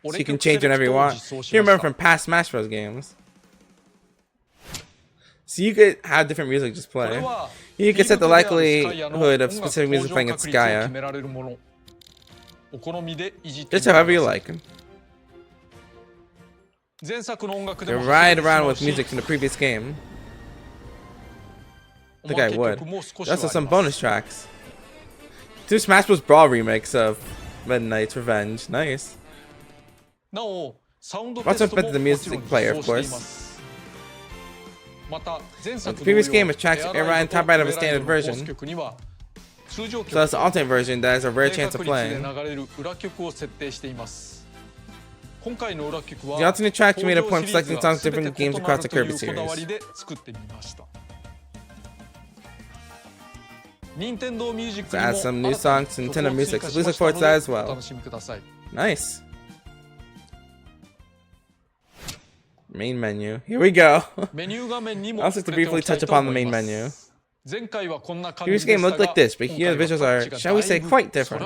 So you can change whenever you want. You remember from past Smash Bros. Games. So you could have different music just play. You can set the likelihood of specific music playing at Skya. Just however you like. You ride around with music from the previous game. I think I would. There's also some bonus tracks. 2 Smash Bros. Brawl remix of Midnight's Revenge. Nice. Also affected the music player, of course. The previous game was tracked right on top right of a standard version. So that's the alternate version that has a rare chance of playing. The alternate track made a point of selecting songs from different games across the Kirby series. So add some new songs to Nintendo Music, so please look forward to that as well. Nice. Main menu. Here we go. Also to briefly touch upon the main menu. Previous game looked like this, but here the visuals are, shall we say, quite different.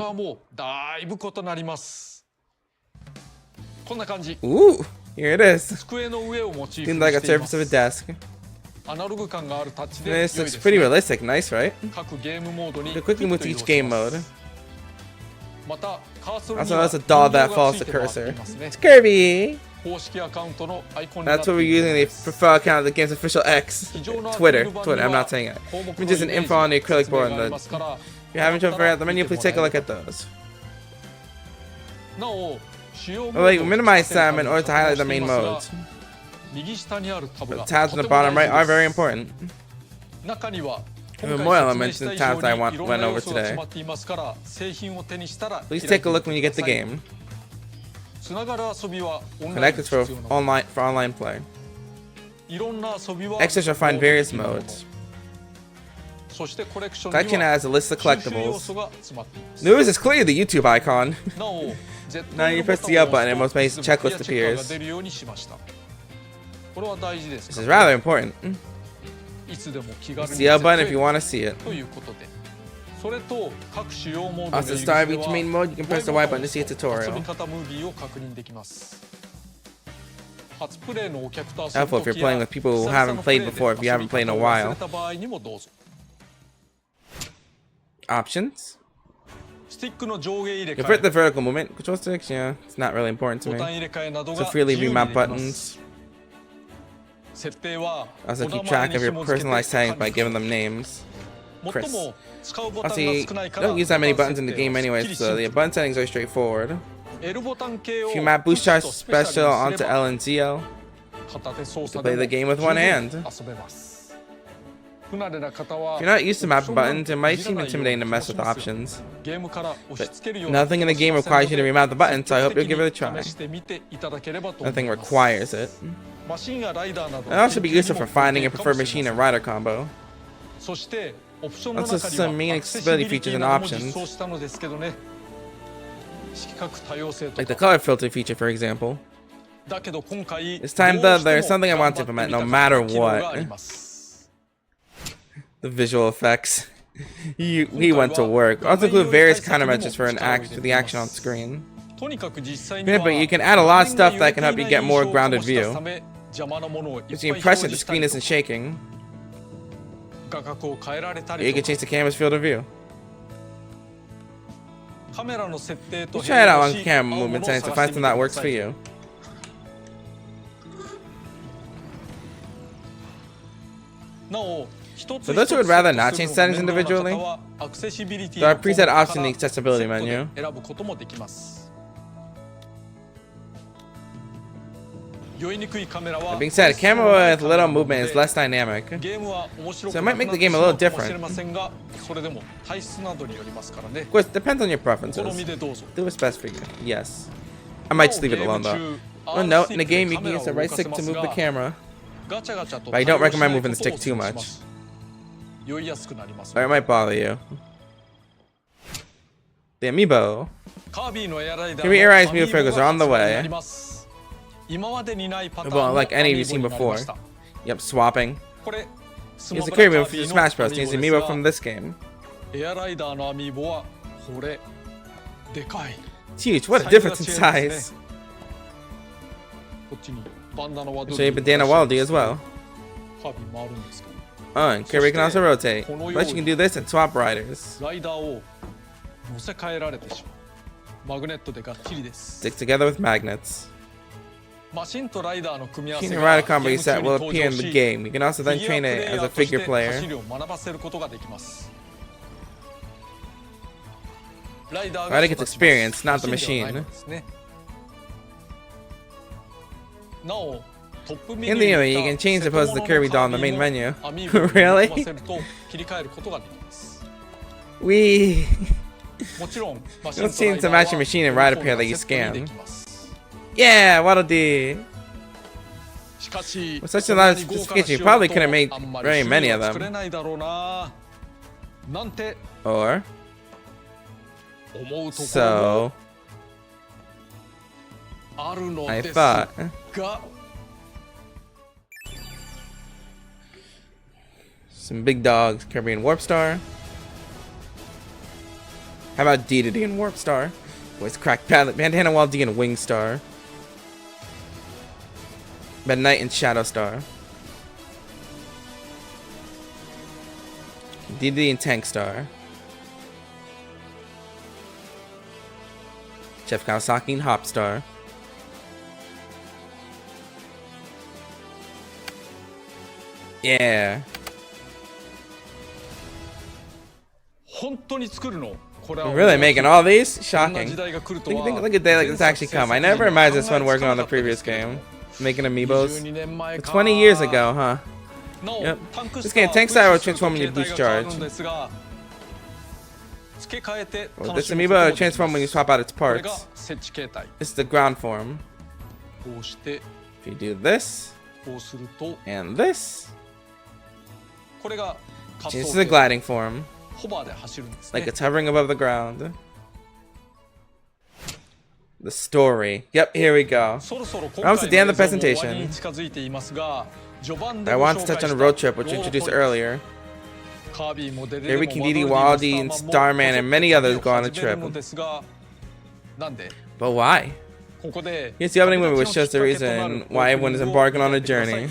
Ooh, here it is. Seems like a surface of a desk. This looks pretty realistic, nice, right? To quickly move to each game mode. Also, there's a doll that follows the cursor. It's Kirby! That's what we're using the profile account of the game's official X. Twitter, I'm not saying it. Which is an info on the acrylic board. If you haven't checked out the menu, please take a look at those. We minimize them in order to highlight the main modes. The tabs on the bottom right are very important. There are more elements in the tabs I went over today. Please take a look when you get the game. Connect it for online play. Extras will find various modes. Collection has a list of collectibles. News is clearly the YouTube icon. Now you press the L button and most basic checklist appears. This is rather important. Press the L button if you want to see it. Also, start of each main mode, you can press the Y button to see a tutorial. Helpful if you're playing with people who haven't played before, if you haven't played in a while. Options. Convert the vertical movement. Control sticks, yeah, it's not really important to me. So freely remap buttons. Also keep track of your personalized settings by giving them names. Chris. Also, you don't use that many buttons in the game anyway, so the button settings are straightforward. If you map boost charge special onto L and ZL, you can play the game with one hand. If you're not used to mapping buttons, it might seem intimidating to mess with options. But nothing in the game requires you to remount the button, so I hope you'll give it a try. Nothing requires it. It also be useful for finding a preferred machine and rider combo. Also some main accessibility features and options. Like the color filter feature, for example. This time though, there's something I want to implement no matter what. The visual effects. He went to work. Also include various countermeasures for the action on screen. Yeah, but you can add a lot of stuff that can help you get more grounded view. It's the impression the screen isn't shaking. You can change the camera's field of view. You try it out on camera movement settings to find something that works for you. For those who would rather not change settings individually, there are preset options in the accessibility menu. That being said, a camera with little movement is less dynamic, so it might make the game a little different. Of course, it depends on your preferences. Do what's best for you. Yes. I might just leave it alone though. One note, in the game you can use the right stick to move the camera, but I don't recommend moving the stick too much, or it might bother you. The amiibo. Kirby Air Riders Mule figures are on the way. Well, like any you've seen before. Yep, swapping. Here's the Kirby from Future Smash Bros. Here's the amiibo from this game. It's huge, what a difference in size. Show you Bandana Waldy as well. Oh, and Kirby can also rotate. But you can do this and swap riders. Stick together with magnets. Machine and rider combo set will appear in the game. You can also then train it as a figure player. Rider gets experience, not the machine. In the menu, you can change the pose of the Kirby doll in the main menu. Really? Wee. Let's change the matching machine and rider pair that you scan. Yeah, what'll do? With such a large specification, you probably couldn't make very many of them. Or so I thought. Some big dogs, Kirby and Warp Star. How about D and Warp Star? Voice Crack Bandana Waldy and Wing Star. Midnight and Shadow Star. DD and Tank Star. Jeff Kawasaki and Hop Star. Yeah. We're really making all these? Shocking. Look at day like this actually come. I never imagined this one working on the previous game. Making amiibos. 20 years ago, huh? Yep. This game, Tank Star will transform when you boost charge. Well, this amiibo will transform when you swap out its parts. This is the ground form. If you do this, and this, change to the gliding form. Like it's hovering above the ground. The story. Yep, here we go. We're almost at the end of the presentation. I want to touch on a road trip, which we introduced earlier. Kirby, Kididi, Waldy, and Starman, and many others go on a trip. But why? Here's the opening movie, which shows the reason why everyone is embarking on a journey.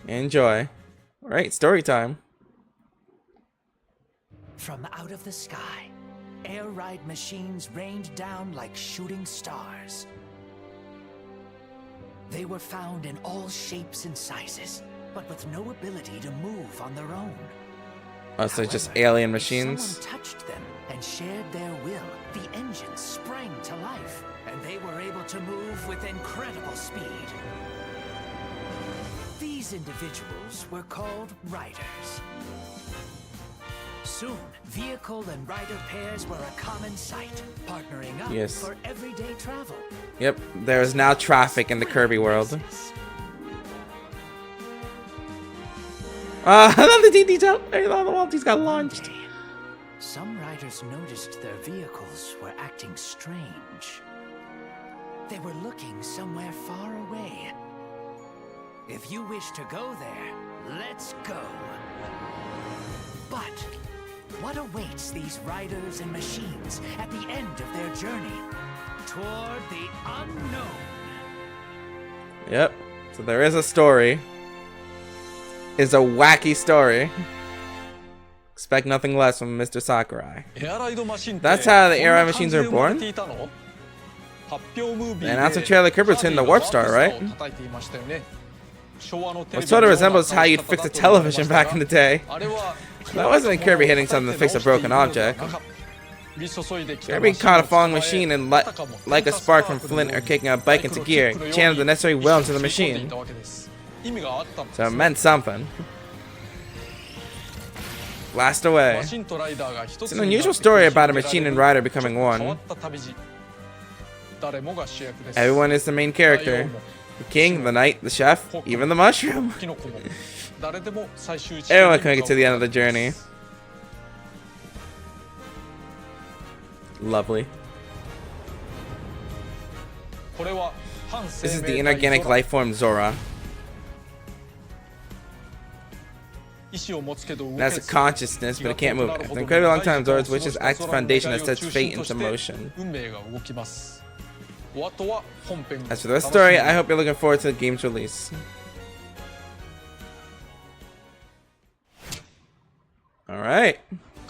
Enjoy. Alright, story time. From out of the sky, air ride machines rained down like shooting stars. They were found in all shapes and sizes, but with no ability to move on their own. Oh, so just alien machines? Someone touched them and shared their will. The engines sprang to life, and they were able to move with incredible speed. These individuals were called riders. Soon, vehicle and rider pairs were a common sight, partnering up for everyday travel. Yep, there is now traffic in the Kirby world. I love the DD's out there. The Waldy's got launched. Some riders noticed their vehicles were acting strange. They were looking somewhere far away. If you wish to go there, let's go. But what awaits these riders and machines at the end of their journey? Toward the unknown. Yep, so there is a story. It's a wacky story. Expect nothing less from Mr. Sakurai. That's how the air ride machines are born? And that's a trailer Kirby was hitting the Warp Star, right? Which sort of resembles how you'd fix a television back in the day. That wasn't Kirby hitting something to fix a broken object. Kirby caught a falling machine and like a spark from flint or kicking a bike into gear, channeled the necessary will into the machine. So it meant something. Blast away. It's an unusual story about a machine and rider becoming one. Everyone is the main character. The king, the knight, the chef, even the mushroom. Everyone can make it to the end of the journey. Lovely. This is the inorganic life form Zora. It has a consciousness, but it can't move. After an incredibly long time, Zora's wishes act as a foundation that sets fate into motion. As for the story, I hope you're looking forward to the game's release. Alright.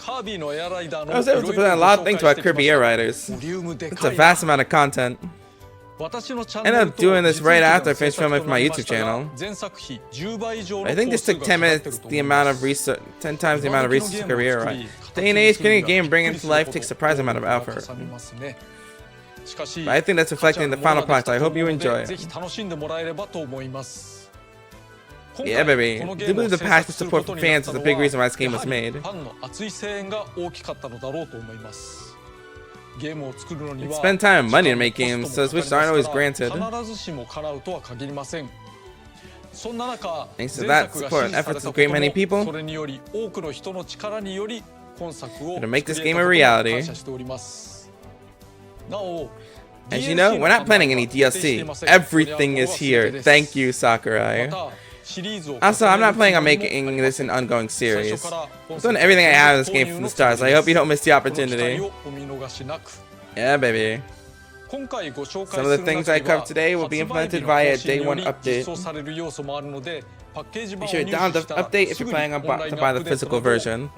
I was able to present a lot of things about Kirby Air Riders. It's a vast amount of content. I ended up doing this right after I finished filming for my YouTube channel. I think this took 10 minutes, the amount of research, 10 times the amount of research to Kirby Air Riders. Day and age, creating a game and bringing it to life takes a surprising amount of effort. But I think that's reflected in the final product. I hope you enjoy it. Yeah, baby. I do believe the passionate support from fans is a big reason why this game was made. Spend time and money to make games, so wishes aren't always granted. Thanks to that support and efforts of a great many people, to make this game a reality. As you know, we're not planning any DLC. Everything is here. Thank you, Sakurai. Also, I'm not planning on making this an ongoing series. I've done everything I have in this game from the start, so I hope you don't miss the opportunity. Yeah, baby. Some of the things I covered today will be implemented via a Day 1 update. Be sure to download the update if you're planning on to buy the physical version.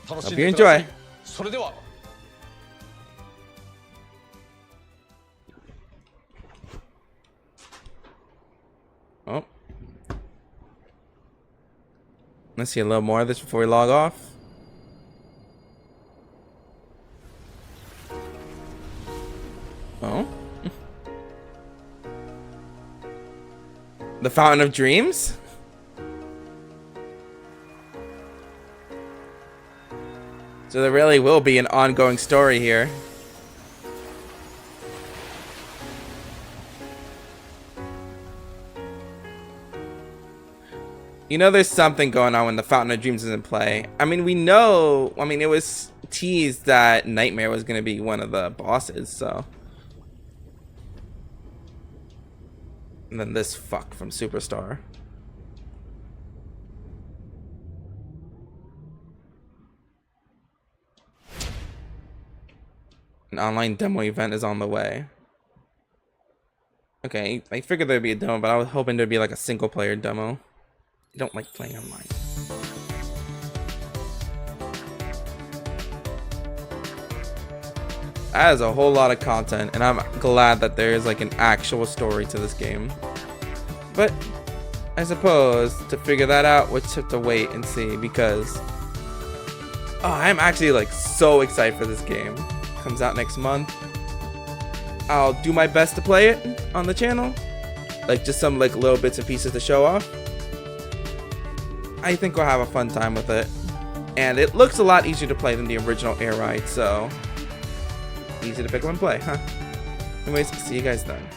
Hope you enjoy. Oh. Let's see a little more of this before we log off. Oh. The Fountain of Dreams? So there really will be an ongoing story here. You know there's something going on when the Fountain of Dreams is in play. I mean, we know, it was teased that Nightmare was going to be one of the bosses, so. And then this fuck from Superstar. An online demo event is on the way. Okay, I figured there'd be a demo, but I was hoping there'd be like a single player demo. I don't like playing online. That is a whole lot of content, and I'm glad that there is like an actual story to this game. But I suppose to figure that out, we'll just have to wait and see, because I'm actually like so excited for this game. It comes out next month. I'll do my best to play it on the channel, like just some like little bits and pieces to show off. I think we'll have a fun time with it, and it looks a lot easier to play than the original Air Ride, so easy to pick up and play, huh? Anyways, see you guys then.